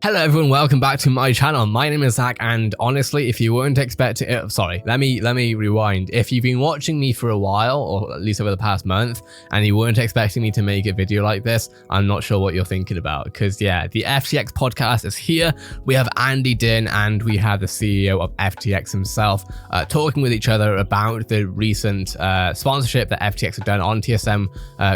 Hello everyone, welcome back to my channel. My name is Zach, and honestly, if you weren't expecting it, let me rewind. If you've been watching me for a while, or at least over the past month, and you weren't expecting me to make a video like this, I'm not sure what you're thinking about. Because yeah, the FTX podcast is here. We have Andy Din and we have the CEO of FTX himself talking with each other about the recent sponsorship that FTX have done on TSM,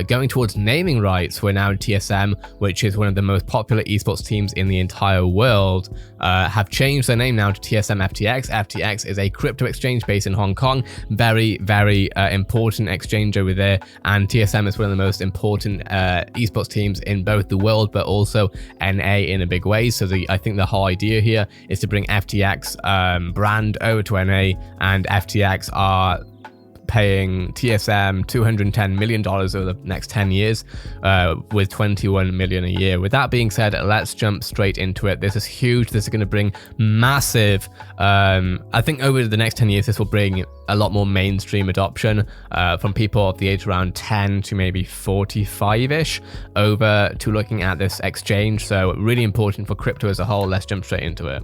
going towards naming rights. We're now TSM, which is one of the most popular esports teams in the entire world, have changed their name now to Tsmftx. FTX is a crypto exchange based in Hong Kong, very important exchange over there, and TSM is one of the most important esports teams in both the world but also NA in a big way. So I think the whole idea here is to bring FTX brand over to NA, and FTX are paying TSM $210 million over the next 10 years with $21 million a year. With that being said, let's jump straight into it. This is huge. This is going to bring massive, I think over the next 10 years, this will bring a lot more mainstream adoption from people of the age around 10 to maybe 45-ish over to looking at this exchange. So really important for crypto as a whole. Let's jump straight into it.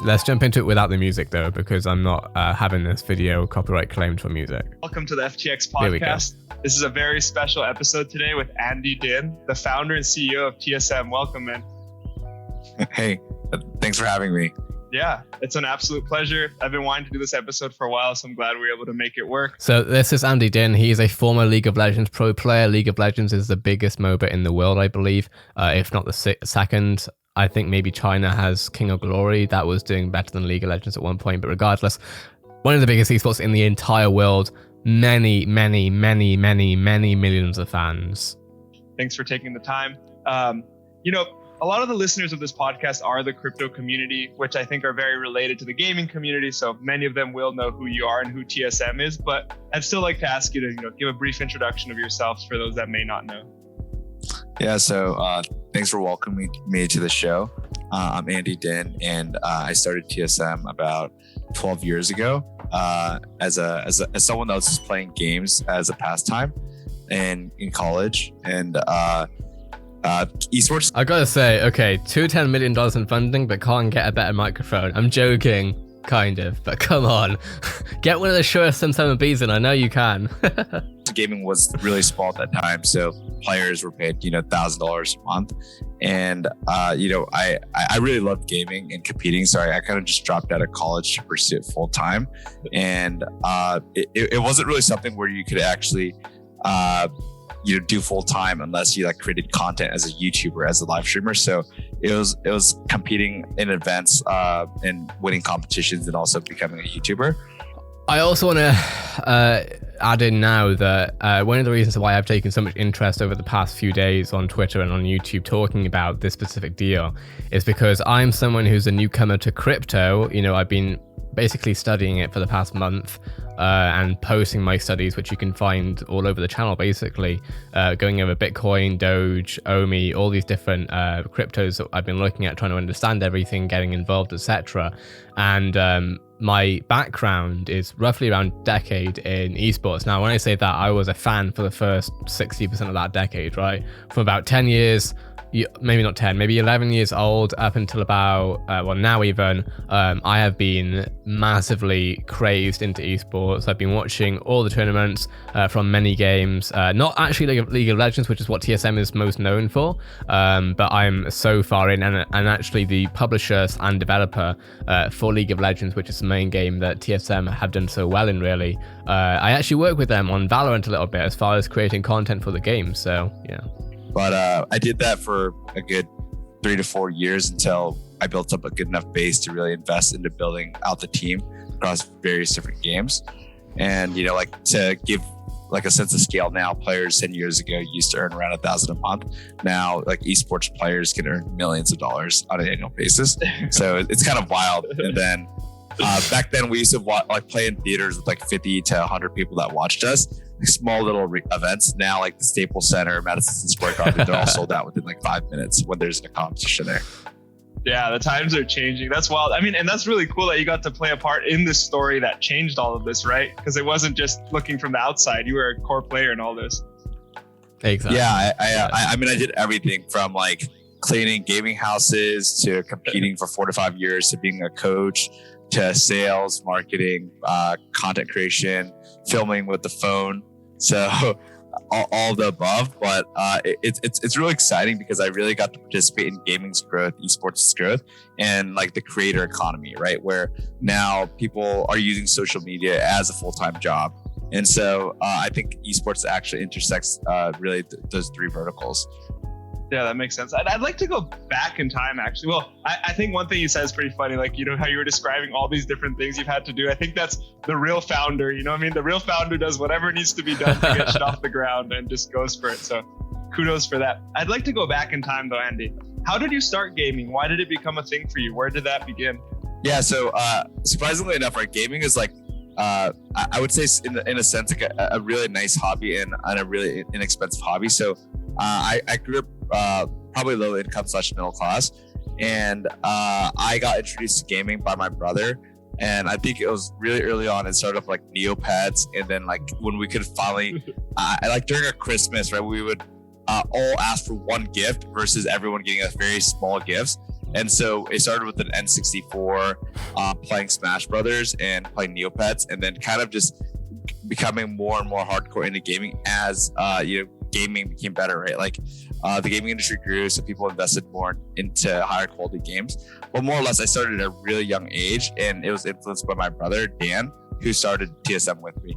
Let's jump into it without the music though, because I'm not having this video copyright claimed for music. Welcome to the FTX podcast. This is a very special episode today with Andy Din, the founder and CEO of TSM. Welcome, man. Hey, thanks for having me. Yeah, it's an absolute pleasure. I've been wanting to do this episode for a while, so I'm glad we were able to make it work. So this is Andy Din. He is a former League of Legends pro player. League of Legends is the biggest MOBA in the world, I believe, if not the second. I think maybe China has King of Glory that was doing better than League of Legends at one point, but regardless, one of the biggest esports in the entire world, many millions of fans. Thanks for taking the time. A lot of the listeners of this podcast are the crypto community, which I think are very related to the gaming community. So many of them will know who you are and who TSM is, but I'd still like to ask you to give a brief introduction of yourselves for those that may not know. Yeah, so thanks for welcoming me to the show. I'm Andy Din, and I started TSM about 12 years ago as someone that was just playing games as a pastime in college, and esports. I gotta say, okay, $210 million in funding, but can't get a better microphone. I'm joking, kind of, but come on, get one of the Shure SM7Bs in. I know you can. Gaming was really small at that time, so players were paid $1,000 a month, and I really loved gaming and competing, so I kind of just dropped out of college to pursue it full time, and it wasn't really something where you could actually do full time unless you created content as a YouTuber, as a live streamer. So it was competing in events and winning competitions, and also becoming a YouTuber. I also want to add in now that one of the reasons why I've taken so much interest over the past few days on Twitter and on YouTube talking about this specific deal is because I'm someone who's a newcomer to crypto. I've been basically studying it for the past month and posting my studies, which you can find all over the channel, basically going over Bitcoin, Doge, ECOMI, all these different cryptos that I've been looking at, trying to understand everything, getting involved, etc. And my background is roughly around a decade in esports. Now, when I say that, I was a fan for the first 60% of that decade, right? From about 10 years, maybe not 10, maybe 11 years old up until about, now even, I have been massively crazed into esports. I've been watching all the tournaments from many games, not actually League of Legends, which is what TSM is most known for, but I'm so far in, and actually the publisher and developer for League of Legends, which is the main game that TSM have done so well in, really. I actually work with them on Valorant a little bit as far as creating content for the game, so yeah. But I did that for a good 3 to 4 years until I built up a good enough base to really invest into building out the team across various different games. And, to give a sense of scale now, players 10 years ago used to earn around $1,000 a month. Now, esports players can earn millions of dollars on an annual basis. So it's kind of wild. And then back then we used to play in theaters with 50 to 100 people that watched us. Small little events. Now, the Staples Center, Madison Square Garden, they're all sold out within 5 minutes when there's a competition there. Yeah, the times are changing. That's wild. I mean, and that's really cool that you got to play a part in this story that changed all of this, right? Because it wasn't just looking from the outside. You were a core player in all this. Exactly. Yeah, I mean, I did everything from cleaning gaming houses to competing for 4 to 5 years to being a coach to sales, marketing, content creation, filming with the phone. So all the above, but it's really exciting because I really got to participate in gaming's growth, esports growth, and like the creator economy, right? Where now people are using social media as a full-time job. And so I think esports actually intersects really those three verticals. Yeah, that makes sense. I'd like to go back in time, actually. Well, I think one thing you said is pretty funny. Like, you know, how you were describing all these different things you've had to do. I think that's the real founder. You know what I mean? The real founder does whatever needs to be done to get shit off the ground and just goes for it. So kudos for that. I'd like to go back in time, though, Andy. How did you start gaming? Why did it become a thing for you? Where did that begin? Yeah, so surprisingly enough, right, gaming is like, I would say in a sense, like a really nice hobby and a really inexpensive hobby. So I grew up probably low income / middle class, and I got introduced to gaming by my brother. And I think it was really early on. It started off like Neopets, and then like when we could finally, like during a Christmas, right, we would all ask for one gift versus everyone getting us very small gifts. And so it started with an N64, playing Smash Brothers and playing Neopets, and then kind of just becoming more and more hardcore into gaming as gaming became better, right? Like the gaming industry grew, so people invested more into higher quality games. But more or less, I started at a really young age, and it was influenced by my brother Dan, who started TSM with me.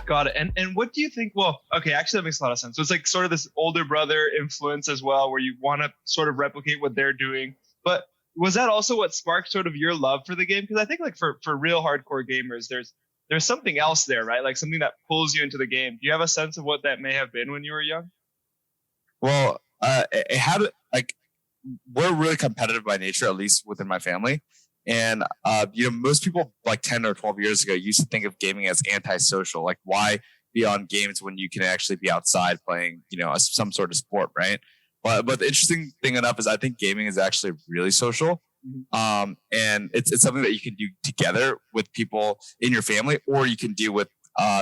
Got it. And what do you think? Well, okay, actually that makes a lot of sense. So it's like sort of this older brother influence as well, where you want to sort of replicate what they're doing. But was that also what sparked sort of your love for the game? Because I think like for real hardcore gamers, there's something else there, right? Like something that pulls you into the game. Do you have a sense of what that may have been when you were young? Well, it had like, we're really competitive by nature, at least within my family. And most people like 10 or 12 years ago used to think of gaming as antisocial. Like, why be on games when you can actually be outside playing, some sort of sport, right? But the interesting thing enough is I think gaming is actually really social. And it's something that you can do together with people in your family, or you can do with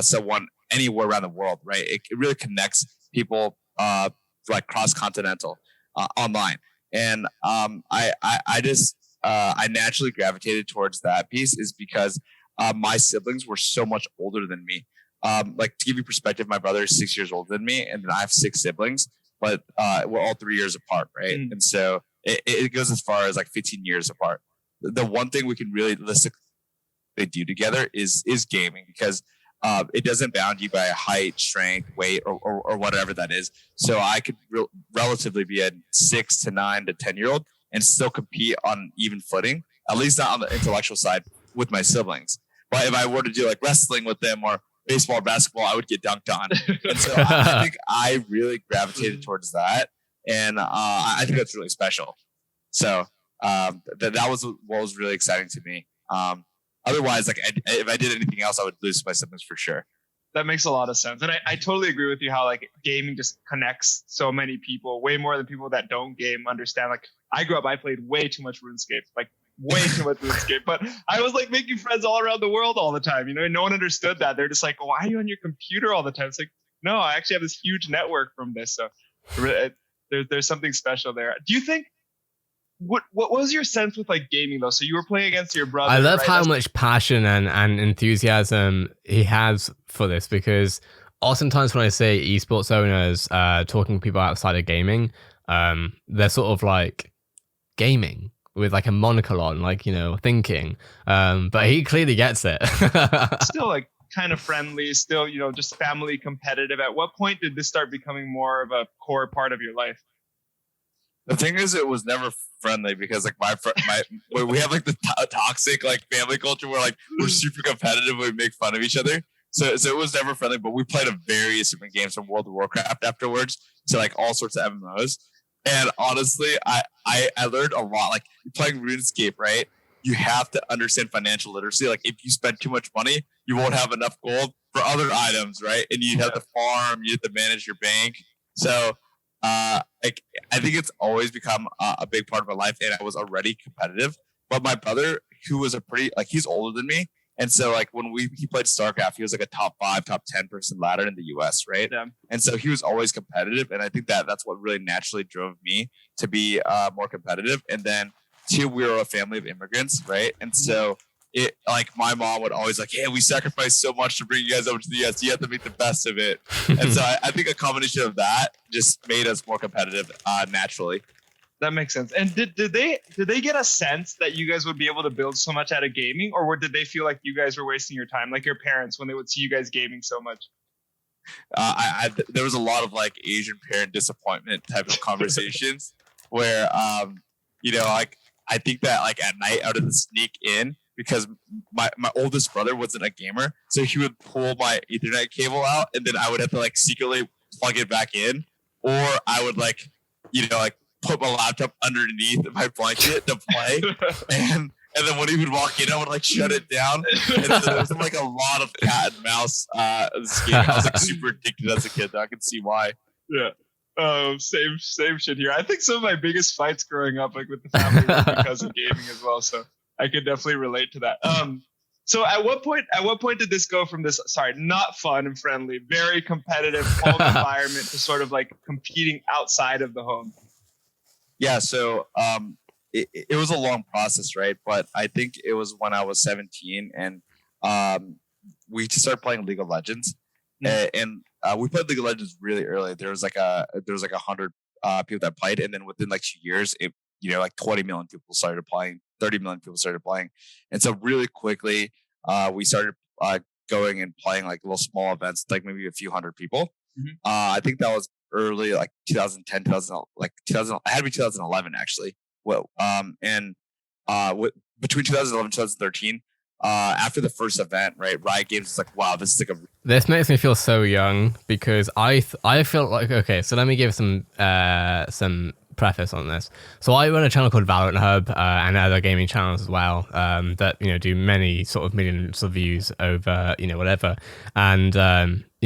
someone anywhere around the world, right? It really connects people like cross-continental online. And I naturally gravitated towards that piece is because my siblings were so much older than me. Like, to give you perspective, my brother is 6 years older than me, and then I have 6 siblings, but we're all 3 years apart, right? And so it goes as far as like 15 years apart. The one thing we can really realistically do together is gaming, because it doesn't bound you by height, strength, weight, or whatever that is. So I could relatively be a 6 to 9 to 10-year-old and still compete on even footing, at least not on the intellectual side with my siblings. But if I were to do like wrestling with them or baseball or basketball, I would get dunked on. And so I think I really gravitated towards that. And I think that's really special. So that was what was really exciting to me. Otherwise, like if I did anything else, I would lose my siblings for sure. That makes a lot of sense. And I totally agree with you how like gaming just connects so many people, way more than people that don't game understand. Like I grew up, I played way too much RuneScape, like way too much RuneScape, but I was like making friends all around the world all the time. No one understood that. They're just like, why are you on your computer all the time? It's like, no, I actually have this huge network from this. So there's something special there. Do you think, what was your sense with like gaming though? So you were playing against your brother. I love right? how much passion and enthusiasm he has for this, because oftentimes when I say esports owners talking to people outside of gaming, they're sort of like gaming with like a monocle on, like, thinking. But he clearly gets it. Still like kind of friendly, still, just family competitive. At what point did this start becoming more of a core part of your life? The thing is, it was never friendly, because like we have like the toxic like family culture where like we're super competitive, we make fun of each other. So it was never friendly, but we played a various different games from World of Warcraft afterwards to like all sorts of MMOs. And honestly, I learned a lot. Like playing RuneScape, right? You have to understand financial literacy. Like if you spend too much money, you won't have enough gold for other items, right? And you have to farm, you have to manage your bank. So like I think it's always become a big part of my life, and I was already competitive. But my brother, who was he's older than me, And so like when he played StarCraft, he was like a top 5, top 10 person ladder in the US, right? Yeah. And so he was always competitive. And I think that's what really naturally drove me to be more competitive. And then two, we were a family of immigrants, right? And so it like my mom would always like, hey, we sacrificed so much to bring you guys over to the US. You have to make the best of it. And so I think a combination of that just made us more competitive naturally. That makes sense. And did they get a sense that you guys would be able to build so much out of gaming, or did they feel like you guys were wasting your time, like your parents when they would see you guys gaming so much? There was a lot of like Asian parent disappointment type of conversations where like I think that like at night I would sneak in because my oldest brother wasn't a gamer, so he would pull my Ethernet cable out and then I would have to like secretly plug it back in, or I would like put my laptop underneath my blanket to play, and then when he would walk in, I would like shut it down. And so there was like a lot of cat and mouse game. I was like super addicted as a kid. So I can see why. Yeah. Same shit here. I think some of my biggest fights growing up, like with the family, was because of gaming as well. So I could definitely relate to that. So at what point did this go from this, not fun and friendly, very competitive home environment to sort of like competing outside of the home? Yeah, so it was a long process, right? But I think it was when I was 17 and we started playing League of Legends, and we played League of Legends really early. There was like 100 people that played, and then within like 2 years, like 20 million people started playing, 30 million people started playing, and so really quickly we started going and playing like little small events, like maybe a few hundred people. Mm-hmm. I think that was early, like 2010, 2000, I had to be 2011 actually. Well, between 2011 and 2013, after the first event, right, Riot Games was like, wow, this is like This makes me feel so young because I feel like, okay, so let me give some preface on this. So I run a channel called Valorant Hub and other gaming channels as well that do many sort of millions of views over whatever, and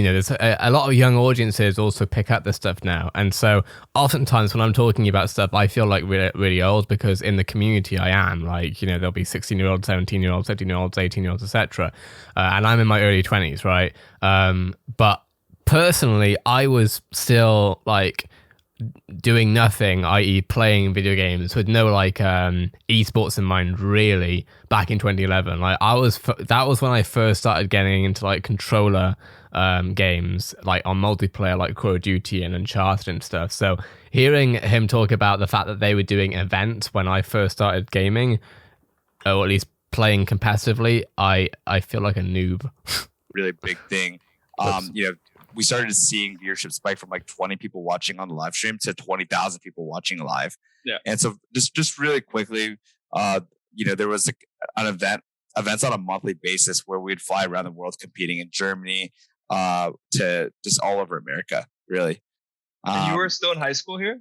there's a lot of young audiences also pick up this stuff now, and so oftentimes when I'm talking about stuff I feel like really, really old because in the community I am like there'll be 16-year-olds, 17-year-olds, 17-year-olds, 18-year-olds, etc. And I'm in my early 20s, right? But personally I was still like doing nothing, i.e. playing video games with no like esports in mind really back in 2011. Like that was when I first started getting into like controller games like on multiplayer like Call of Duty and Uncharted and stuff. So hearing him talk about the fact that they were doing events when I first started gaming, or at least playing competitively, I feel like a noob. Really big thing. We started seeing viewership spike from like 20 people watching on the live stream to 20,000 people watching live. Yeah. And so just really quickly, there was like events on a monthly basis where we'd fly around the world competing in Germany, to just all over America, really. And you were still in high school here?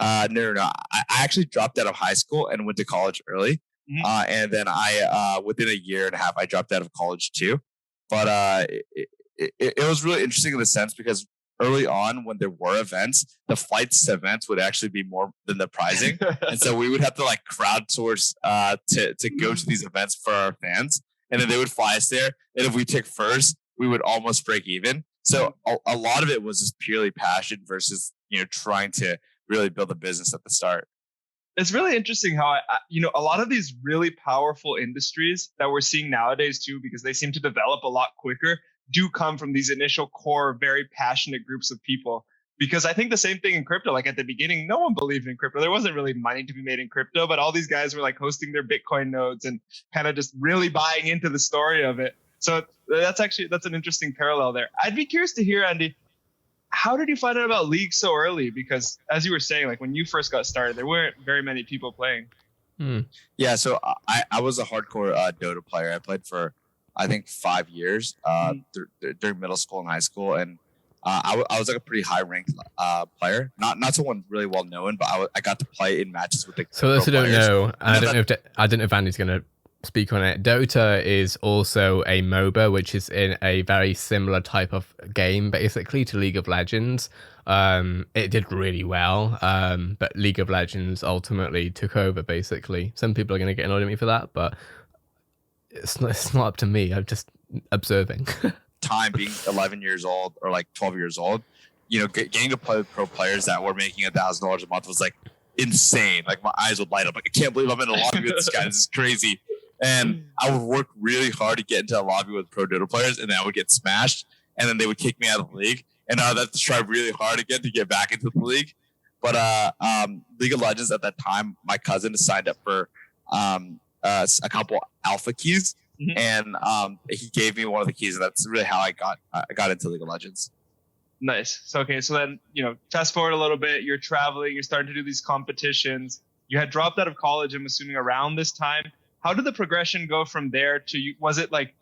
No. I actually dropped out of high school and went to college early. Mm-hmm. And then I, within a year and a half, I dropped out of college too. But it was really interesting in the sense because early on when there were events, the flights to events would actually be more than the prizing. And so we would have to like crowdsource to go to these events for our fans. And then they would fly us there. And if we took first, we would almost break even. So a lot of it was just purely passion versus, trying to really build a business at the start. It's really interesting how, a lot of these really powerful industries that we're seeing nowadays too, because they seem to develop a lot quicker, do come from these initial core, very passionate groups of people. Because I think the same thing in crypto, like at the beginning, no one believed in crypto. There wasn't really money to be made in crypto, but all these guys were like hosting their Bitcoin nodes and kind of just really buying into the story of it. So that's an interesting parallel there. I'd be curious to hear, Andy, how did you find out about League so early? Because as you were saying, like when you first got started, there weren't very many people playing. Yeah, so I was a hardcore Dota player. I played for, I think, 5 years during middle school and high school. And I was like a pretty high ranked player, not someone really well known, but I got to play in matches with the. So those who don't know, I don't know if Andy's going to speak on it. Dota is also a MOBA, which is in a very similar type of game, basically, to League of Legends. It did really well, but League of Legends ultimately took over, basically. Some people are going to get annoyed at me for that, but it's not up to me. I'm just observing. Time being 11 years old or like 12 years old, getting to play with pro players that were making $1,000 a month was like insane. Like my eyes would light up. Like, I can't believe I'm in a lobby with this guy. This is crazy. And I would work really hard to get into a lobby with pro Dota players, and then I would get smashed, and then they would kick me out of the league. And I would have to try really hard again to get back into the league. But League of Legends at that time, my cousin signed up for a couple alpha keys, and he gave me one of the keys, and that's really how I got into League of Legends. Nice. So then, fast forward a little bit, you're traveling, you're starting to do these competitions. You had dropped out of college, I'm assuming, around this time. How did the progression go from there to you? Was it like,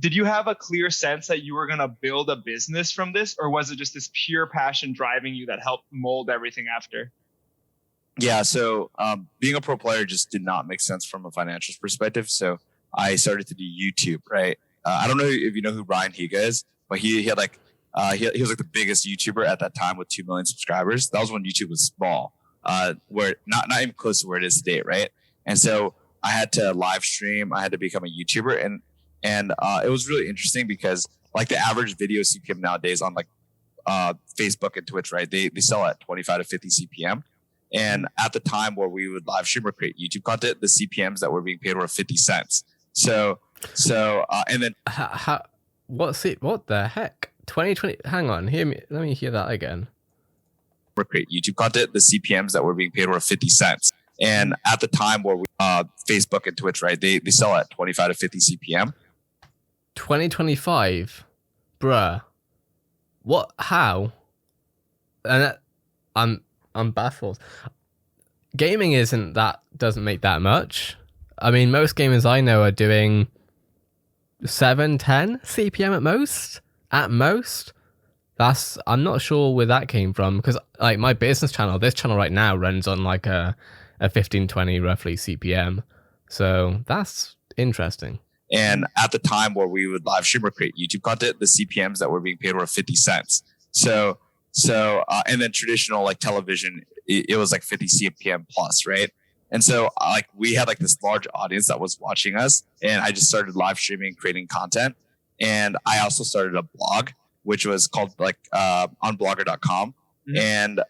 did you have a clear sense that you were going to build a business from this, or was it just this pure passion driving you that helped mold everything after? Yeah, so being a pro player just did not make sense from a financial perspective. So I started to do YouTube, right? I don't know if you know who Ryan Higa is, but he had like, he was like the biggest YouTuber at that time with 2 million subscribers. That was when YouTube was small, where not even close to where it is today, right? And so I had to live stream. I had to become a YouTuber, and it was really interesting because like the average video CPM nowadays on like Facebook and Twitch, right? They sell at 25 to 50 CPM. And at the time where we would live stream or create YouTube content, the CPMs that were being paid were 50 cents. So and then what the heck? 2020. Hang on, hear me. Let me hear that again. For create YouTube content, the CPMs that were being paid were 50 cents. And at the time where Facebook and Twitch, right? They sell at 25 to 50 CPM. 2025, bruh. What? How? And I'm baffled. Gaming doesn't make that much. I mean, most gamers I know are doing 7, 10 CPM at most. At most. I'm not sure where that came from, because like my business channel, this channel right now runs on like a 15, 20 roughly CPM. So that's interesting. And at the time where we would live stream or create YouTube content, the CPMs that were being paid were 50 cents. So and then traditional like television, it was like 50 CPM plus, right? And so like we had like this large audience that was watching us, and I just started live streaming, creating content. And I also started a blog, which was called like on blogger.com. And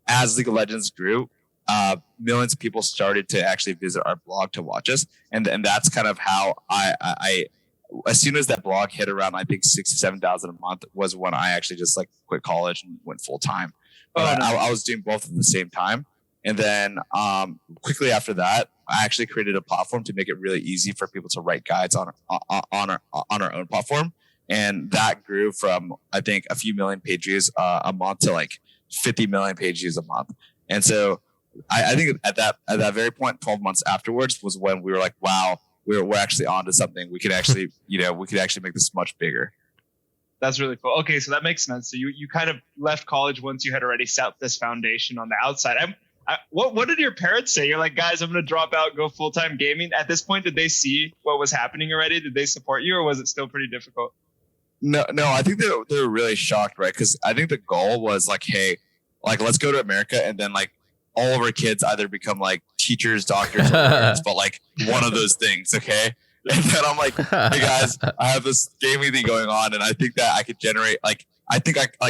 as League of Legends grew, millions of people started to actually visit our blog to watch us, and that's kind of how I as soon as that blog hit around, I think 6,000 to 7,000 a month was when I actually just like quit college and went full time. But I was doing both at the same time, and then quickly after that, I actually created a platform to make it really easy for people to write guides on our own platform, and that grew from I think a few million page views a month to like 50 million page views a month. And so I think at that very point, 12 months afterwards was when we were like, wow, we're actually onto something. We could actually, we could actually make this much bigger. That's really cool. Okay, so that makes sense. So you kind of left college once you had already set this foundation on the outside. What did your parents say? You're like, guys, I'm going to drop out, go full-time gaming. At this point, did they see what was happening already? Did they support you, or was it still pretty difficult? No, I think they were really shocked, right? Because I think the goal was like, hey, like let's go to America, and then like all of our kids either become like teachers, doctors, or lawyers, but like one of those things, okay? And then I'm like, hey guys, I have this gaming thing going on, and I think that I could generate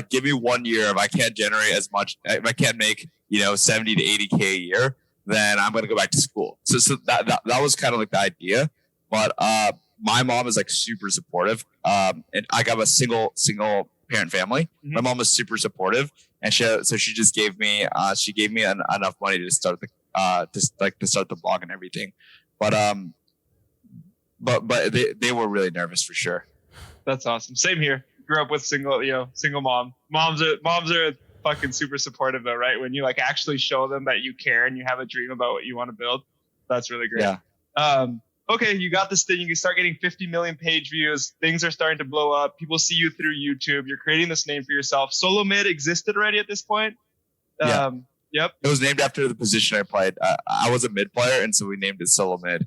give me 1 year. If I can't generate as much, if I can't make 70 to 80K a year, then I'm gonna go back to school. So that was kind of like the idea. But my mom is like super supportive. And I got a single parent family. My mom was super supportive, and so she just gave me enough money to start the blog and everything. But they were really nervous for sure. That's awesome. Same here. Grew up with single mom. Moms are fucking super supportive though, right? When you like actually show them that you care and you have a dream about what you want to build, that's really great. Yeah. Okay, you got this thing. You can start getting 50 million page views. Things are starting to blow up. People see you through YouTube. You're creating this name for yourself. Solo mid existed already at this point. Yeah. Yep. It was named after the position I played. I was a mid player, and so we named it solo mid.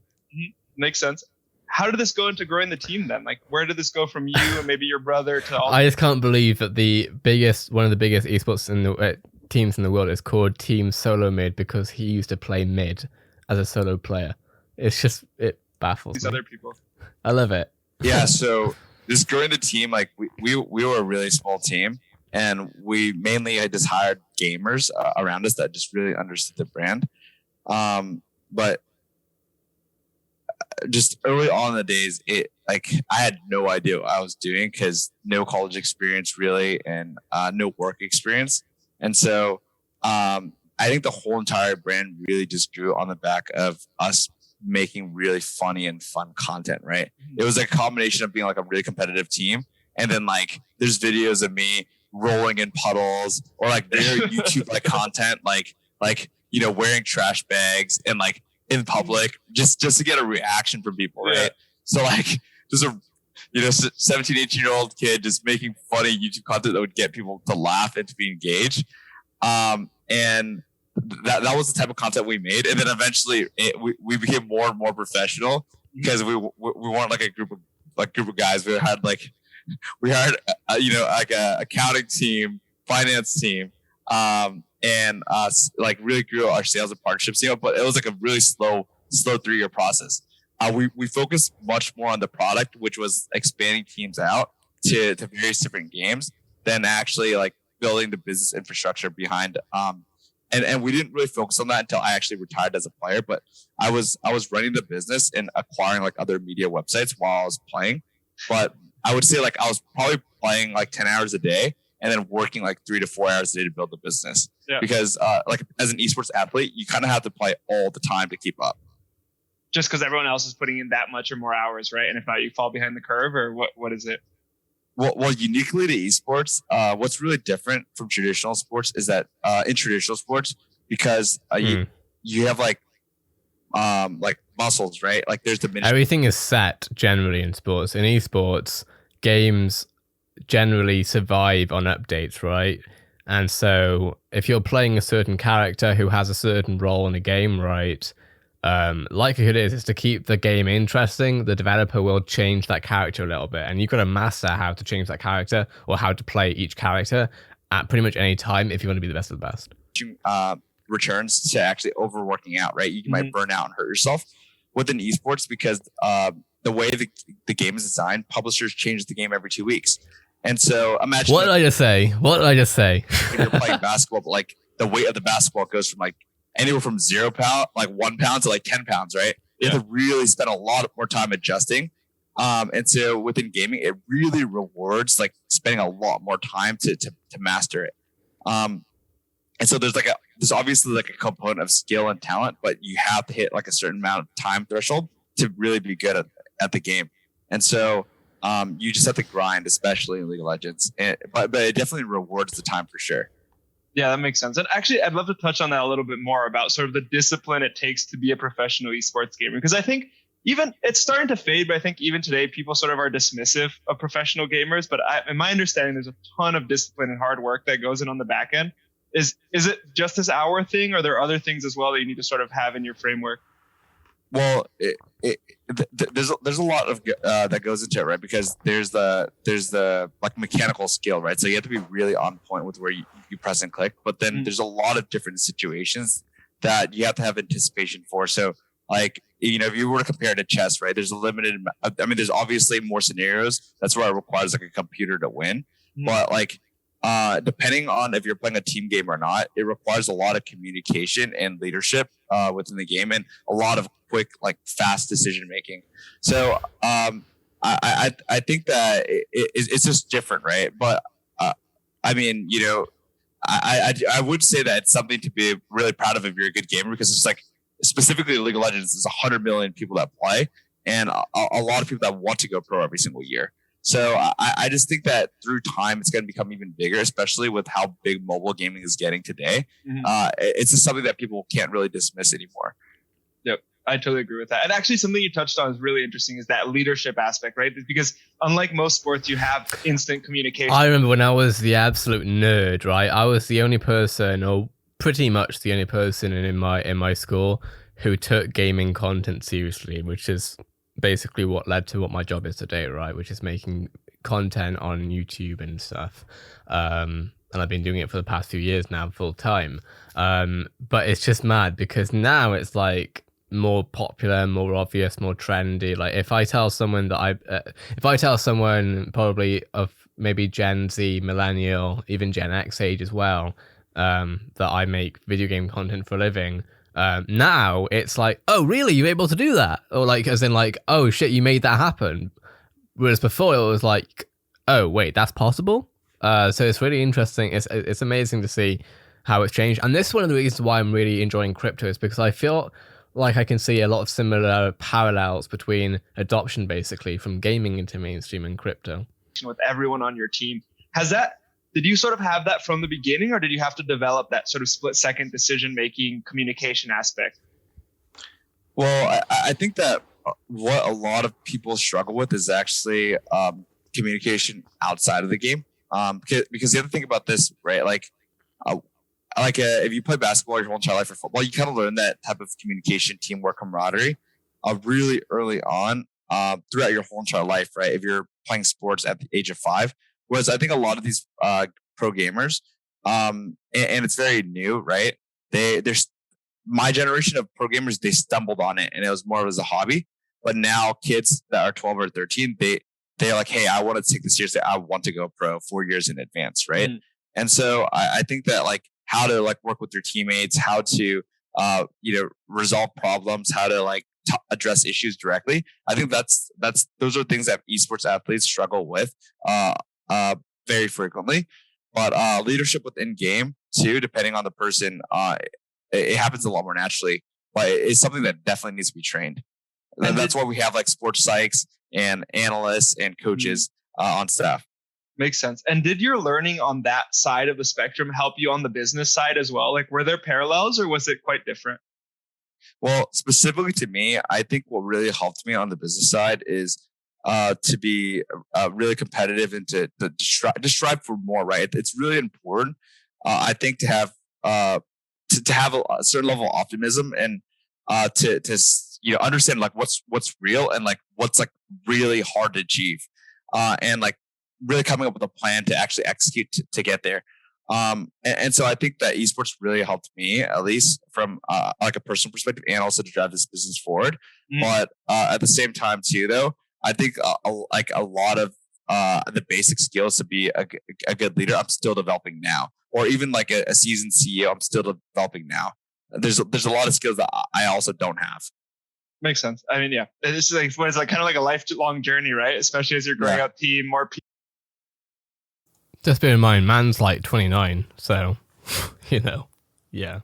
Makes sense. How did this go into growing the team then? Like, where did this go from you and maybe your brother to all? I just can't believe that one of the biggest esports in the teams in the world is called Team Solo Mid because he used to play mid as a solo player. It's just baffles these me. other people. I love it. Yeah, so just growing the team, like we were a really small team, and we mainly had just hired gamers around us that just really understood the brand. But just early on in the days, I had no idea what I was doing because no college experience really, and no work experience, and so I think the whole entire brand really just grew on the back of us making really funny and fun content, right? It was a combination of being like a really competitive team, and then like there's videos of me rolling in puddles, or like very YouTube like content, like wearing trash bags and like in public just to get a reaction from people, right? Yeah. So like there's a 17, 18-year-old kid just making funny YouTube content that would get people to laugh and to be engaged. And that was the type of content we made, and then eventually we became more and more professional because we weren't like a group of guys. We had like a accounting team, finance team, and like really grew our sales and partnerships. But it was like a really slow 3-year process. We focused much more on the product, which was expanding teams out to various different games, than actually like building the business infrastructure behind. And we didn't really focus on that until I actually retired as a player. But I was running the business and acquiring like other media websites while I was playing. But I would say like I was probably playing like 10 hours a day and then working like 3 to 4 hours a day to build the business. Yeah. Because like as an esports athlete, you kind of have to play all the time to keep up. Just because everyone else is putting in that much or more hours, right? And if not, you fall behind the curve, or what is it? Well, uniquely to esports, what's really different from traditional sports is that in traditional sports, because you have like muscles, right? Like there's everything is set generally in sports. In esports, games generally survive on updates, right? And so if you're playing a certain character who has a certain role in a game, right? Likelihood is to keep the game interesting, the developer will change that character a little bit, and you've got to master how to change that character or how to play each character at pretty much any time if you want to be the best of the best. Returns to actually overworking out, right? You might burn out and hurt yourself within esports because the way the game is designed, publishers change the game every 2 weeks. And so imagine What did I just say? When you're playing basketball, but like the weight of the basketball goes from like anywhere from 0 pound, like 1 pound, to like 10 pounds, right? You have to really spend a lot more time adjusting. And so within gaming, it really rewards like spending a lot more time to master it. And so there's obviously like a component of skill and talent, but you have to hit like a certain amount of time threshold to really be good at the game. And so you just have to grind, especially in League of Legends. But it definitely rewards the time for sure. Yeah, that makes sense. And actually, I'd love to touch on that a little bit more about sort of the discipline it takes to be a professional esports gamer. Because I think even it's starting to fade, but I think even today, people sort of are dismissive of professional gamers. But in my understanding, there's a ton of discipline and hard work that goes in on the back end. Is it just this hour thing, or are there other things as well that you need to sort of have in your framework? Well, there's a lot of that goes into it, right? Because there's the like mechanical skill, right? So you have to be really on point with where you press and click. But then there's a lot of different situations that you have to have anticipation for. So like, if you were to compare it to chess, right? There's a limited. There's obviously more scenarios. That's where it requires like a computer to win. But like, depending on if you're playing a team game or not, it requires a lot of communication and leadership within the game, and a lot of quick, like fast decision making. So I think that it's just different, right? But I would say that it's something to be really proud of if you're a good gamer, because it's like specifically League of Legends, there's 100 million people that play, and a lot of people that want to go pro every single year. So I just think that through time, it's going to become even bigger, especially with how big mobile gaming is getting today. It's just something that people can't really dismiss anymore. Yep, I totally agree with that. And actually, something you touched on is really interesting, is that leadership aspect, right? Because unlike most sports, you have instant communication. I remember when I was the absolute nerd, right? I was the only person, or pretty much the only person in my school who took gaming content seriously, which is basically what led to what my job is today, right? Which is making content on YouTube and stuff. And I've been doing it for the past few years now, full time. But it's just mad because now it's like more popular, more obvious, more trendy. Like if I tell someone probably of maybe Gen Z, millennial, even Gen X age as well, that I make video game content for a living, now it's like, oh really, you're able to do that? Or like, as in like, oh shit, you made that happen. Whereas before it was like, oh wait, that's possible. So it's really interesting. It's amazing to see how it's changed. And this is one of the reasons why I'm really enjoying crypto, is because I feel like I can see a lot of similar parallels between adoption, basically, from gaming into mainstream and crypto. With everyone on your team, did you sort of have that from the beginning, or did you have to develop that sort of split-second decision-making communication aspect? Well, I think that what a lot of people struggle with is actually communication outside of the game. Because the other thing about this, right? If you play basketball your whole entire life, or football, you kind of learn that type of communication, teamwork, camaraderie, really early on throughout your whole entire life, right? If you're playing sports at the age of 5, whereas I think a lot of these pro gamers, and it's very new, right? There's my generation of pro gamers, they stumbled on it, and it was more as a hobby. But now kids that are 12 or 13, they're like, hey, I want to take this seriously. I want to go pro 4 years in advance, right? Mm. And so I think that like how to like work with your teammates, how to resolve problems, how to like address issues directly. I think those are things that esports athletes struggle with very frequently. But leadership within game too, depending on the person, it happens a lot more naturally. But it's something that definitely needs to be trained. And that's why we have like sports psychs and analysts and coaches on staff. Makes sense. And did your learning on that side of the spectrum help you on the business side as well? Like, were there parallels, or was it quite different? Well, specifically to me, I think what really helped me on the business side is to be really competitive and to strive for more, right? It's really important, I think, to have a certain level of optimism and to understand like what's real and like what's like really hard to achieve, and like really coming up with a plan to actually execute to get there. And so I think that esports really helped me, at least from like a personal perspective, and also to drive this business forward. But at the same time too, though, I think like a lot of the basic skills to be a good leader, I'm still developing now, or even like a seasoned CEO, I'm still developing now. There's a lot of skills that I also don't have. Makes sense. I mean, yeah, it's like kind of like a lifelong journey, right? Especially as you're growing up, team, more people. Just bear in mind, man's like 29, so yeah.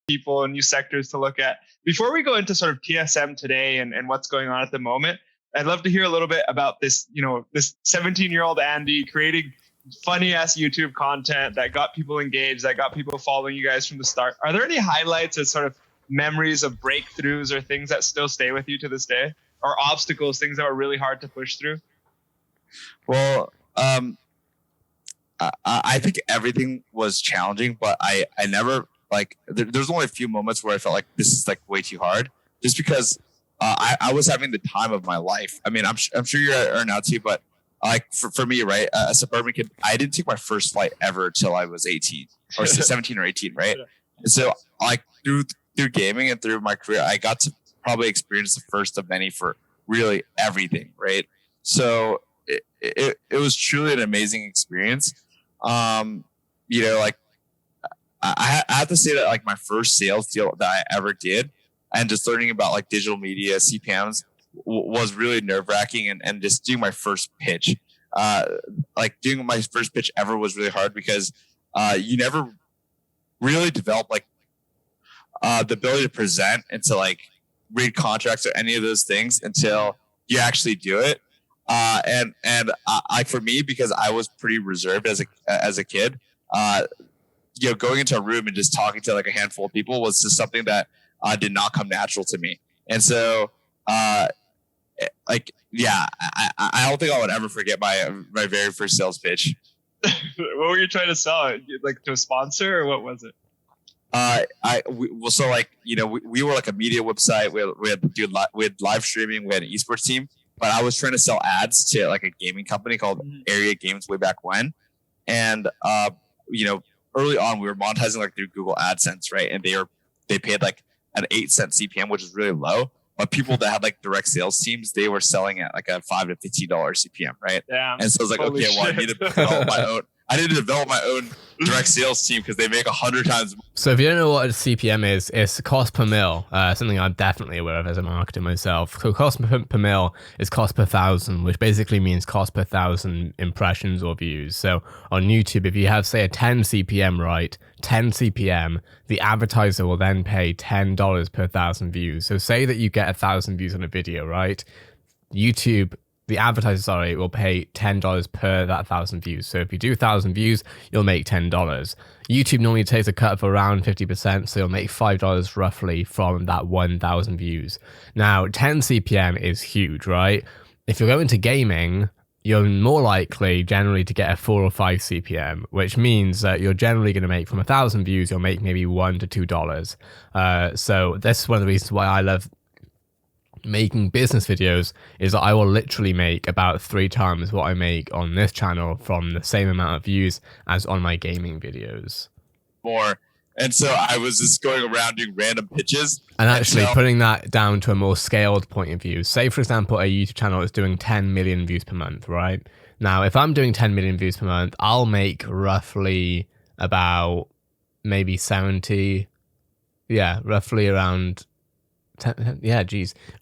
People and new sectors to look at. Before we go into sort of TSM today and what's going on at the moment, I'd love to hear a little bit about this. This 17-year-old Andy creating funny ass YouTube content that got people engaged, that got people following you guys from the start. Are there any highlights or sort of memories of breakthroughs or things that still stay with you to this day, or obstacles, things that were really hard to push through? Well, I think everything was challenging, but I never like. There's only a few moments where I felt like this is like way too hard, just because I was having the time of my life. I mean, I'm sure you're now too, but like for me, right, a suburban kid, I didn't take my first flight ever till I was 18 or 17 or 18, right? And so like through gaming and through my career, I got to probably experience the first of many for really everything, right? So it was truly an amazing experience. Like I have to say that like my first sales deal that I ever did, and just learning about like digital media, CPMs, was really nerve-wracking, and just doing my first pitch, like doing my first pitch ever was really hard, because you never really develop like the ability to present and to like read contracts or any of those things until you actually do it. And for me, because I was pretty reserved as a kid, going into a room and just talking to like a handful of people was just something that did not come natural to me. And so, I don't think I would ever forget my very first sales pitch. What were you trying to sell? Like to a sponsor, or what was it? We were like a media website. We had live streaming. We had an esports team. But I was trying to sell ads to like a gaming company called Area Games way back when. And, early on we were monetizing like through Google AdSense, right? And they paid like an 8-cent CPM, which is really low. But people that had like direct sales teams, they were selling at like a $5 to $15 CPM, right? Yeah. And so I was like, okay, well, I need to develop my own. I need to develop my own direct sales team because they make 100 times more. So if you don't know what a CPM is, it's cost per mil, something I'm definitely aware of as a marketer myself. So cost per mil is cost per thousand, which basically means cost per thousand impressions or views. So on YouTube, if you have, say, a 10 CPM, right, 10 CPM, the advertiser will then pay $10 per thousand views. So say that you get 1,000 views on a video, right? YouTube, the advertiser, will pay $10 per that 1,000 views. So if you do 1,000 views, you'll make $10. YouTube normally takes a cut of around 50%, so you'll make $5 roughly from that 1,000 views. Now, 10 CPM is huge, right? If you're going to gaming, you're more likely generally to get a 4 or 5 CPM, which means that you're generally going to make from 1,000 views, you'll make maybe $1 to $2. So this is one of the reasons why I love making business videos, is that I will literally make about 3 times what I make on this channel from the same amount of views as on my gaming videos. More. And so I was just going around doing random pitches. And actually putting that down to a more scaled point of view. Say, for example, a YouTube channel is doing 10 million views per month, right? Now, if I'm doing 10 million views per month, I'll make roughly about maybe 70, roughly around 10,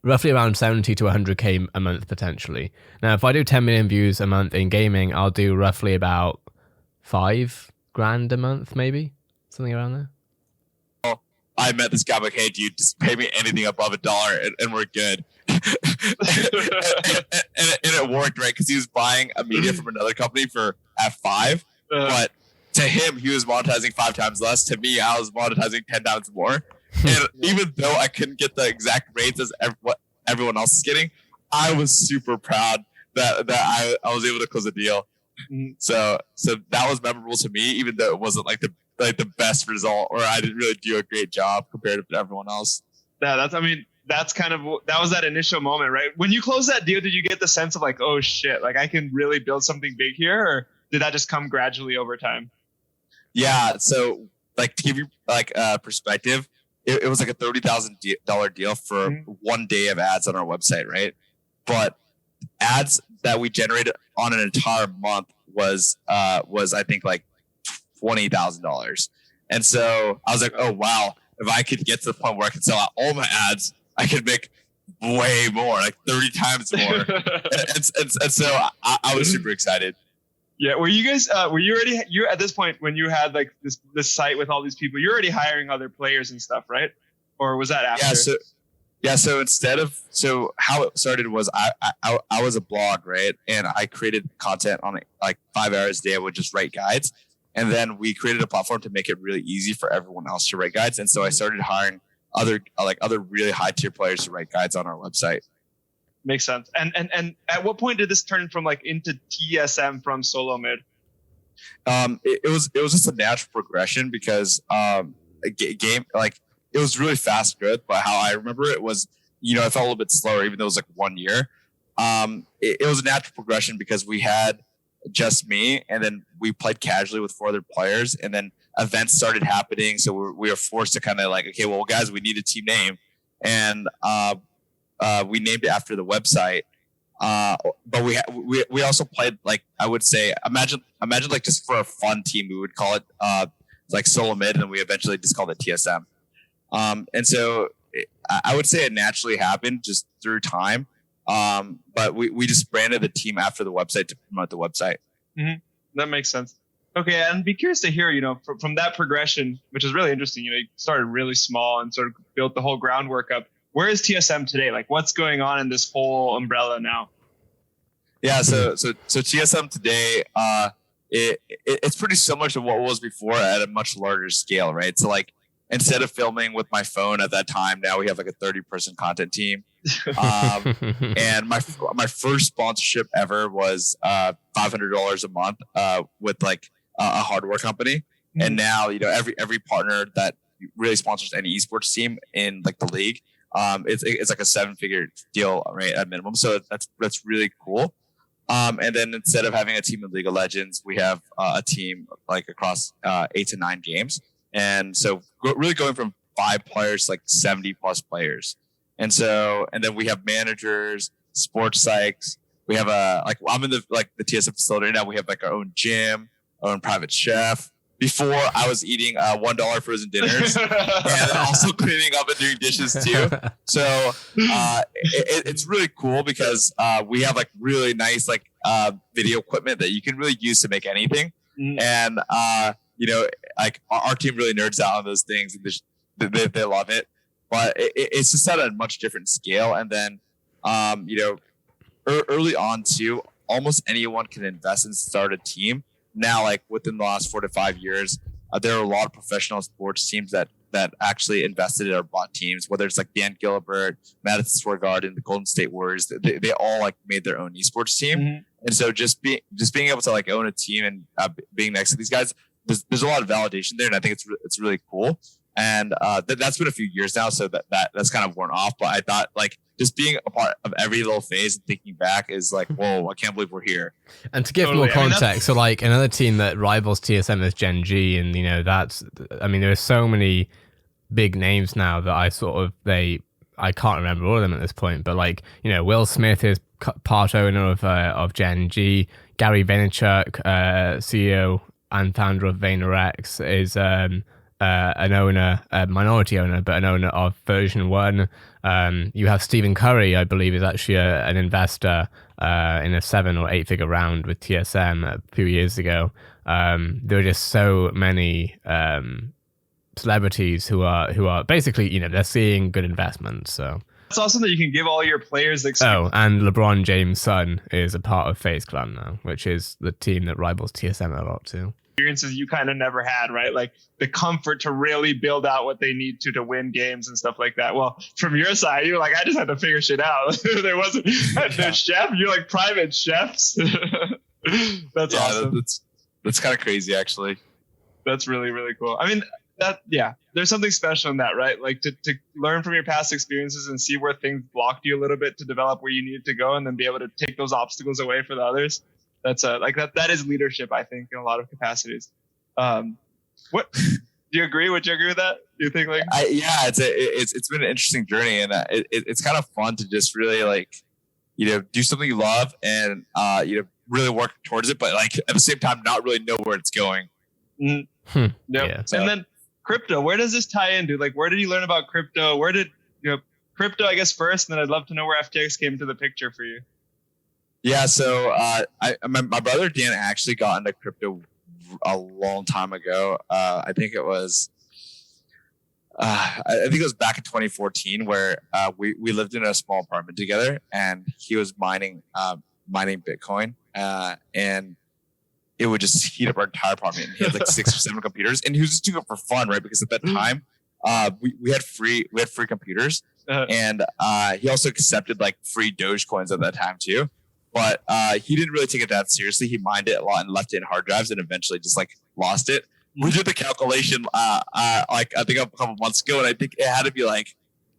roughly around 70 to 100k a month potentially. Now, if I do 10 million views a month in gaming, I'll do roughly about $5,000 a month, maybe something around there. Oh, I met this guy like, hey, dude, just pay me anything above $1 and we're good. and it worked, right? Because he was buying a media from another company for at $5, but to him, he was monetizing 5 times less. To me, I was monetizing 10 times more. And even though I couldn't get the exact rates as what everyone else is getting, I was super proud that I was able to close a deal. So that was memorable to me, even though it wasn't like the best result, or I didn't really do a great job compared to everyone else. Yeah, that's kind of, that was that initial moment, right? When you closed that deal, did you get the sense of like, oh shit, like I can really build something big here, or did that just come gradually over time? Yeah. So like to give you like perspective, it was like a $30,000 deal for 1 day of ads on our website, right? But ads that we generated on an entire month was I think like $20,000. And so I was like, oh wow, if I could get to the point where I could sell out all my ads, I could make way more, like 30 times more. and so I was super excited. Yeah, were you guys? Were you already? You at this point when you had like this site with all these people, you're already hiring other players and stuff, right? Or was that after? So how it started was I was a blog, right, and I created content on like 5 hours a day. I would just write guides, and then we created a platform to make it really easy for everyone else to write guides. And so I started hiring other really high tier players to write guides on our website. Makes sense. And at what point did this turn from like into TSM from solo mid? It was just a natural progression because game like it was really fast growth, but how I remember it was, I felt a little bit slower, even though it was like 1 year. It was a natural progression because we had just me, and then we played casually with 4 other players, and then events started happening, so we were forced to kind of like, okay, well guys, we need a team name, and we named it after the website. But we also played, like, I would say, imagine like just for a fun team, we would call it like solo mid, and then we eventually just called it TSM. And so I would say it naturally happened just through time. But we just branded the team after the website to promote the website. Mm-hmm. That makes sense. Okay, and be curious to hear, from that progression, which is really interesting. You started really small and sort of built the whole groundwork up. Where is TSM today? Like, what's going on in this whole umbrella now? Yeah, so TSM today, it's pretty similar to what it was before at a much larger scale, right? So like, instead of filming with my phone at that time, now we have like a 30-person content team. And my first sponsorship ever was $500 a month with like a hardware company. Mm-hmm. And now, every partner that really sponsors any esports team in like the league, it's like a 7-figure deal, right, at minimum. So that's really cool. And then instead of having a team in League of Legends, we have a team like across 8 to 9 games. And so really going from 5 players, like 70 plus players. And then we have managers, sports psychs. We have I'm in the TSM facility right now. We have like our own gym, our own private chef. Before I was eating $1 frozen dinners and also cleaning up and doing dishes too. So it's really cool because we have like really nice video equipment that you can really use to make anything. And like our team really nerds out on those things and they love it. But it's just at a much different scale. And then early on too, almost anyone can invest and start a team. Now, like within the last 4 to 5 years, there are a lot of professional sports teams that actually invested in or bought teams, whether it's like Dan Gilbert, Madison Square Garden, the Golden State Warriors, they all like made their own esports team. And so just being able to like own a team and being next to these guys, there's a lot of validation there. And I think it's really cool. And that's been a few years now. So that's kind of worn off. But I thought like just being a part of every little phase and thinking back is like, whoa, I can't believe we're here. And to give more context, so like another team that rivals TSM is Gen G, and there are so many big names now that I can't remember all of them at this point, but like, Will Smith is part owner of Gen G. Gary Vaynerchuk, CEO and founder of VaynerX, is an owner, a minority owner, but an owner of Version 1. You have Stephen Curry, I believe, is actually an investor in a 7 or 8 figure round with TSM a few years ago. There are just so many celebrities who are basically, they're seeing good investments. So it's awesome that you can give all your players experience. Oh, and LeBron James' son is a part of FaZe Clan now, which is the team that rivals TSM a lot too. Experiences you kind of never had, right? Like the comfort to really build out what they need to win games and stuff like that. Well, from your side, you're like, I just had to figure shit out. There wasn't no chef. You're like private chefs. That's awesome. That's kind of crazy, actually. That's really, really cool. I mean, there's something special in that, right? Like to learn from your past experiences and see where things blocked you a little bit to develop where you needed to go, and then be able to take those obstacles away for the others. That's that is leadership, I think, in a lot of capacities. What do you agree? Would you agree with that? Do you think it's been an interesting journey, and it's kind of fun to just really do something you love and really work towards it, but like at the same time not really know where it's going. Yep. Yeah. And then crypto, where does this tie into? Like, where did you learn about crypto? Where did crypto, I guess, first, and then I'd love to know where FTX came into the picture for you. Yeah, so my brother Dan actually got into crypto a long time ago. I think it was back in 2014 where we lived in a small apartment together, and he was mining Bitcoin, and it would just heat up our entire apartment. He had like 6 or 7 computers, and he was just doing it for fun, right? Because at that time, we had free computers, and he also accepted like free Dogecoins at that time too. But he didn't really take it that seriously. He mined it a lot and left it in hard drives, and eventually just like lost it. We did the calculation I think a couple months ago, and I think it had to be like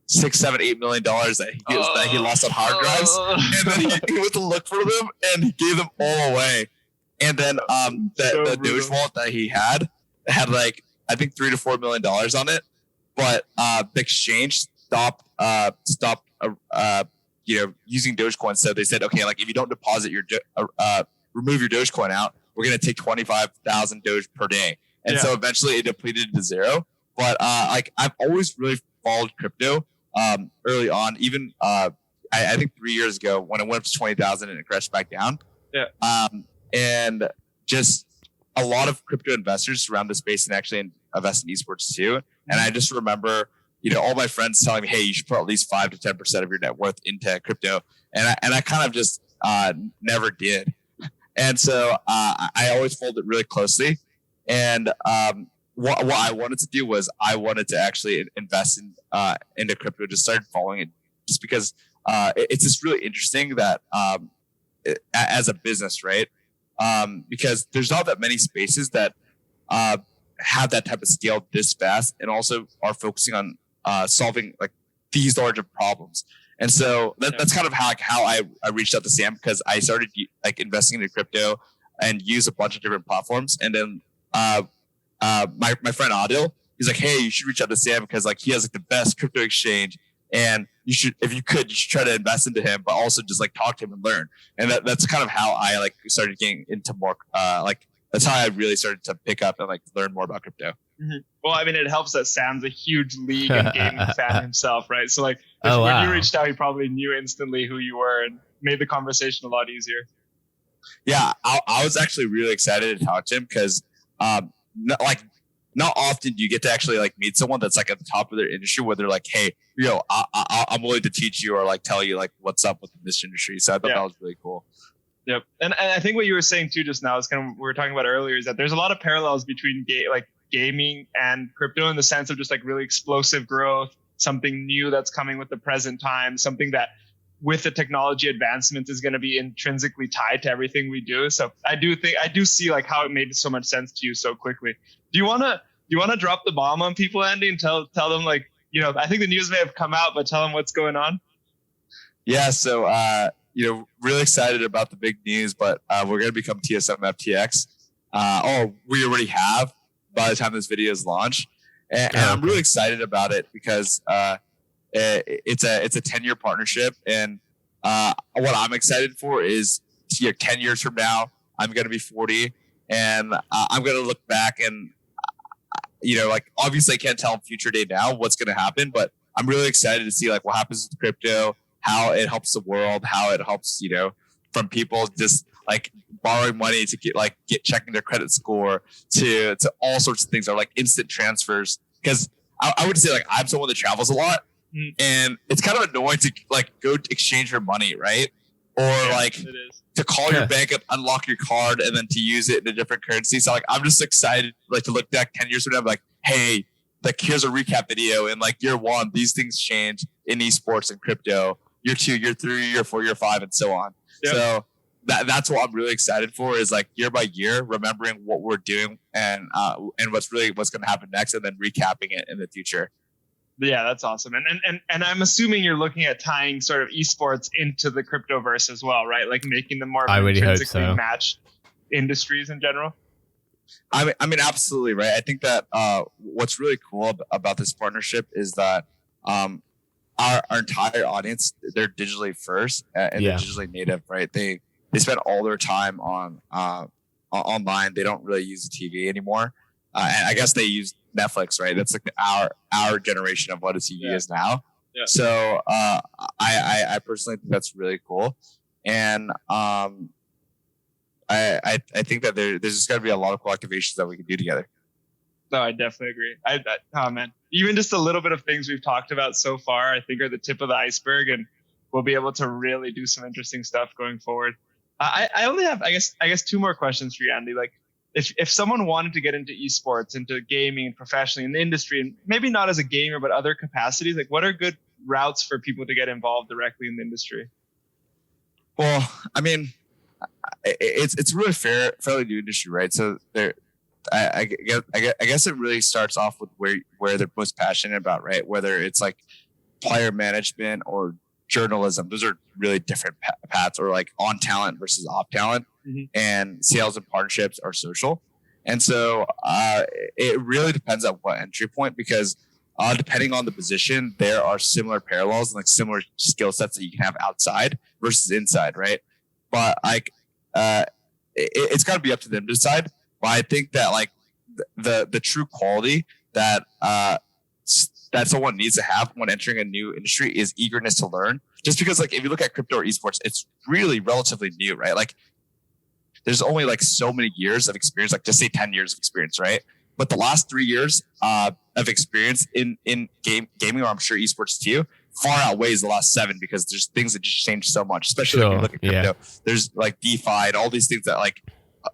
$6, $7, $8 million that he lost on hard drives. And then he went to look for them, and he gave them all away. And then the Doge wallet that he had like I think $3 to $4 million on it, but the exchange stopped using Dogecoin. So they said, okay, like if you don't deposit remove your Dogecoin out, we're going to take 25,000 Doge per day. And so eventually it depleted to zero. But I've always really followed crypto early on, even I think 3 years ago when it went up to 20,000 and it crashed back down. Yeah. And just a lot of crypto investors surround the space and actually invest in esports too. And I just remember, all my friends telling me, hey, you should put at least 5 to 10% of your net worth into crypto. And I kind of just never did. And so I always followed it really closely. And what I wanted to do was I wanted to actually invest into crypto, just started following it just because it's just really interesting that as a business, right? Because there's not that many spaces that have that type of scale this fast and also are focusing on solving like these larger problems. And so that's kind of how I reached out to Sam, because I started like investing into crypto and use a bunch of different platforms. And then my friend Adil, he's like, hey, you should reach out to Sam because like he has like the best crypto exchange, and you should try to invest into him, but also just like talk to him and learn. And that's kind of how I like started getting into more that's how I really started to pick up and like learn more about crypto. Mm-hmm. Well, I mean, it helps that Sam's a huge league and gaming fan himself, right? So like when you reached out, he probably knew instantly who you were and made the conversation a lot easier. Yeah, I was actually really excited to talk to him because not often do you get to actually like meet someone that's like at the top of their industry where they're like, hey, I'm willing to teach you or like tell you like what's up with this industry. So I thought that was really cool. Yep. And I think what you were saying too just now is kind of what we were talking about earlier is that there's a lot of parallels between gaming and crypto in the sense of just like really explosive growth, something new that's coming with the present time, something that with the technology advancements is going to be intrinsically tied to everything we do. So I do see like how it made so much sense to you so quickly. Do you want to drop the bomb on people, Andy, and tell them like, I think the news may have come out, but tell them what's going on? Yeah. So, really excited about the big news, but we're going to become Tsmftx. We already have by the time this video is launched. And I'm really excited about it because it's a 10-year partnership. And what I'm excited for is 10 years from now, I'm going to be 40 and I'm going to look back and, obviously I can't tell future day now what's going to happen, but I'm really excited to see like what happens with crypto, how it helps the world, how it helps, from people just like borrowing money to get checking their credit score to all sorts of things, or like instant transfers. Because I would say like I'm someone that travels a lot, and it's kind of annoying to like go exchange your money, right? Or to call your bank up, unlock your card, and then to use it in a different currency. So like I'm just excited like to look back 10 years from now, like, hey, like here's a recap video, and like year 1, these things change in esports and crypto. Year 2, year 3, year 4, year 5, and so on. Yep. So that's what I'm really excited for is like year by year, remembering what we're doing and what's going to happen next, and then recapping it in the future. Yeah, that's awesome. And I'm assuming you're looking at tying sort of esports into the cryptoverse as well, right? Like making them more intrinsically matched industries in general. I mean, absolutely right. I think that what's really cool about this partnership is that our entire audience, they're digitally first and they're digitally native, right? They spend all their time on online. They don't really use the TV anymore. And I guess they use Netflix, right? That's like our generation of what a TV is now. Yeah. So I personally think that's really cool. And I think that there's just got to be a lot of cool activations that we can do together. No, I definitely agree. Oh man, even just a little bit of things we've talked about so far, I think are the tip of the iceberg, and we'll be able to really do some interesting stuff going forward. I only have, I guess, 2 more questions for you, Andy. Like, if someone wanted to get into esports, into gaming, and professionally in the industry, and maybe not as a gamer but other capacities, like what are good routes for people to get involved directly in the industry? Well, I mean, it's really fairly new industry, right? So I guess it really starts off with where they're most passionate about, right? Whether it's like player management or journalism, those are really different paths, or like on talent versus off talent, and sales and partnerships are social. And so it really depends on what entry point, because depending on the position, there are similar parallels and like similar skill sets that you can have outside versus inside, right? But like it's got to be up to them to decide. But I think that like the true quality that someone needs to have when entering a new industry is eagerness to learn. Just because like if you look at crypto or esports, it's really relatively new, right? Like there's only like so many years of experience, like just say 10 years of experience, right? But the last 3 years of experience in gaming, or I'm sure esports too, far outweighs the last 7, because there's things that just changed so much, especially when you look at crypto. Yeah. There's like DeFi and all these things that like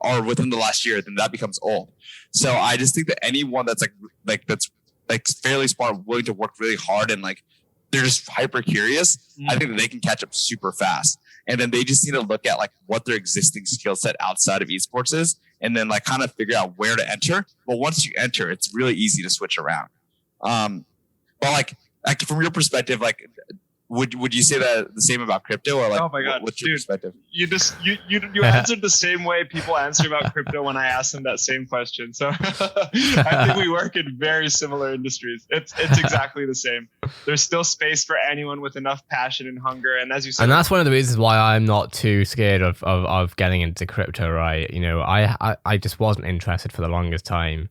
are within the last year, then that becomes old. So I just think that anyone that's that's fairly smart, willing to work really hard, and like they're just hyper curious, I think that they can catch up super fast. And then they just need to look at like what their existing skill set outside of esports is, and then like kind of figure out where to enter. But once you enter, it's really easy to switch around. But like from your perspective, like would you say that the same about crypto, or like, oh my God, what's your perspective? You answered the same way people answer about crypto when I ask them that same question. So I think we work in very similar industries. It's exactly the same. There's still space for anyone with enough passion and hunger. And as you said, and that's one of the reasons why I'm not too scared of getting into crypto, right? You know, I just wasn't interested for the longest time,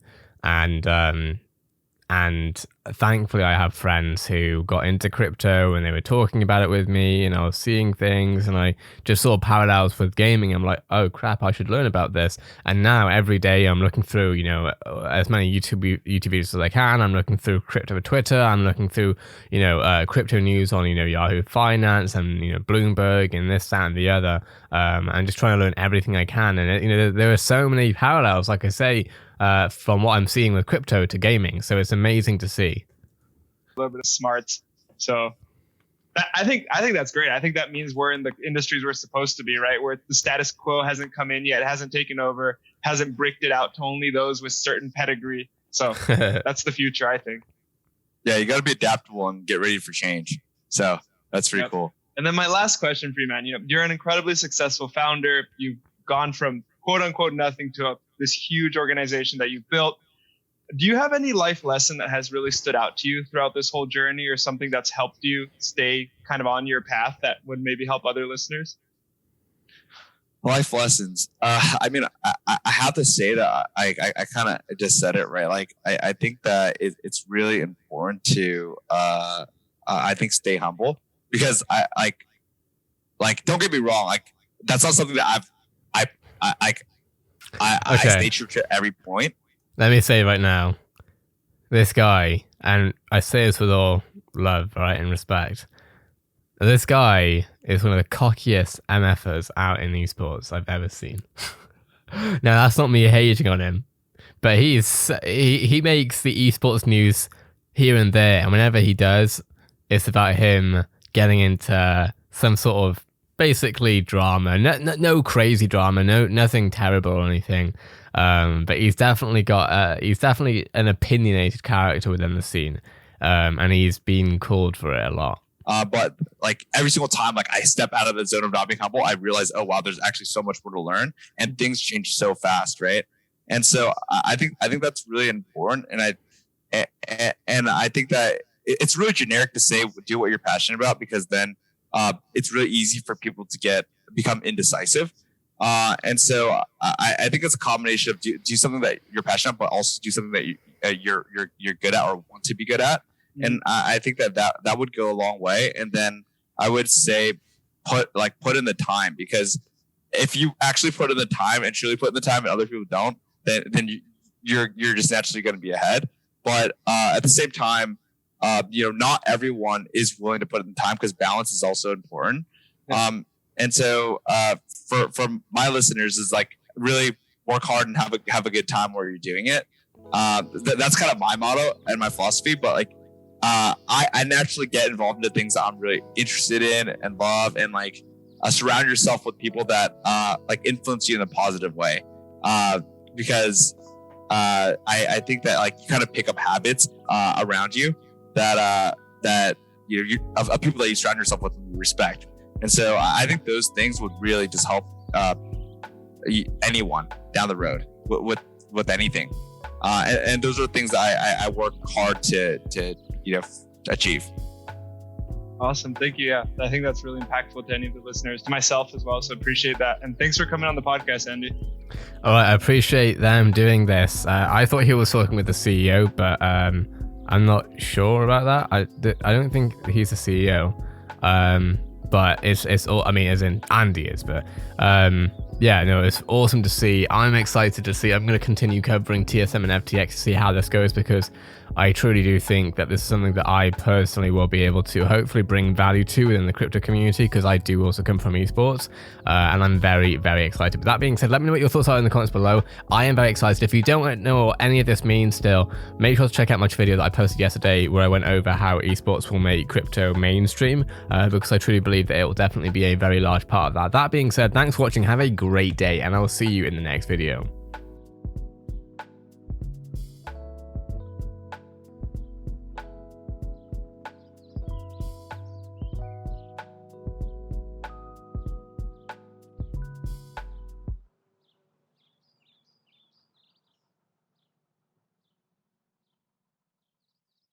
and thankfully I have friends who got into crypto and they were talking about it with me, and I was seeing things, and I just saw parallels with gaming. I'm like, oh crap, I should learn about this. And now every day I'm looking through, you know, as many YouTube videos as I can. I'm looking through crypto Twitter. I'm looking through, you know, crypto news on, you know, Yahoo Finance and, you know, Bloomberg and this, that, and the other. And just trying to learn everything I can. And, you know, there are so many parallels, like I say, from what I'm seeing with crypto to gaming. So it's amazing to see. A little bit of smarts. So I think that's great. I think that means we're in the industries we're supposed to be, right? Where the status quo hasn't come in yet, hasn't taken over, hasn't bricked it out to only those with certain pedigree. So that's the future, I think. Yeah, you got to be adaptable and get ready for change. So that's pretty cool. And then my last question for you, man, you know, you're an incredibly successful founder. You've gone from quote unquote nothing to this huge organization that you've built. Do you have any life lesson that has really stood out to you throughout this whole journey, or something that's helped you stay kind of on your path that would maybe help other listeners? Life lessons. I mean, I have to say that I kind of just said it, right? Like, I think that it's really important to, I think, stay humble, because I don't get me wrong. Like, that's not something that I stay true to every point. Let me say right now, this guy, and I say this with all love, right, and respect, this guy is one of the cockiest MFers out in esports I've ever seen. Now, that's not me hating on him, but he makes the esports news here and there, and whenever he does, it's about him getting into some sort of basically drama. No crazy drama, nothing terrible or anything. But he's definitely an opinionated character within the scene, and he's been called for it a lot. But like every single time, like I step out of the zone of not being humble, I realize, oh wow, there's actually so much more to learn, and things change so fast, right? And so I think that's really important, and I think that it's really generic to say do what you're passionate about, because then it's really easy for people to become indecisive. And so I think it's a combination of do something that you're passionate about, but also do something that you're good at or want to be good at. Mm-hmm. And I think that would go a long way. And then I would say put in the time, because if you actually put in the time and truly put in the time and other people don't, then you're just naturally going to be ahead. But at the same time, not everyone is willing to put in the time, because balance is also important. Yeah. And so for my listeners is like really work hard and have a good time while you're doing it. That's kind of my motto and my philosophy. But like I naturally get involved into things that I'm really interested in and love, and like surround yourself with people that like influence you in a positive way. Because I think that like you kind of pick up habits around you that of people that you surround yourself with and respect. And so I think those things would really just help anyone down the road with anything. And those are things that I work hard to achieve. Awesome. Thank you. Yeah, I think that's really impactful to any of the listeners, to myself as well. So appreciate that. And thanks for coming on the podcast, Andy. All right. I appreciate them doing this. I thought he was talking with the CEO, but I'm not sure about that. I don't think he's the CEO. But it's all, I mean, as in Andy is, but yeah, no, it's awesome to see. I'm excited to see. I'm going to continue covering TSM and FTX to see how this goes, because I truly do think that this is something that I personally will be able to hopefully bring value to within the crypto community, because I do also come from esports, and I'm very, very excited. But that being said, let me know what your thoughts are in the comments below. I am very excited. If you don't know what any of this means still, make sure to check out my video that I posted yesterday where I went over how esports will make crypto mainstream, because I truly believe that it will definitely be a very large part of that. That being said, thanks for watching. Have a great day, and I will see you in the next video.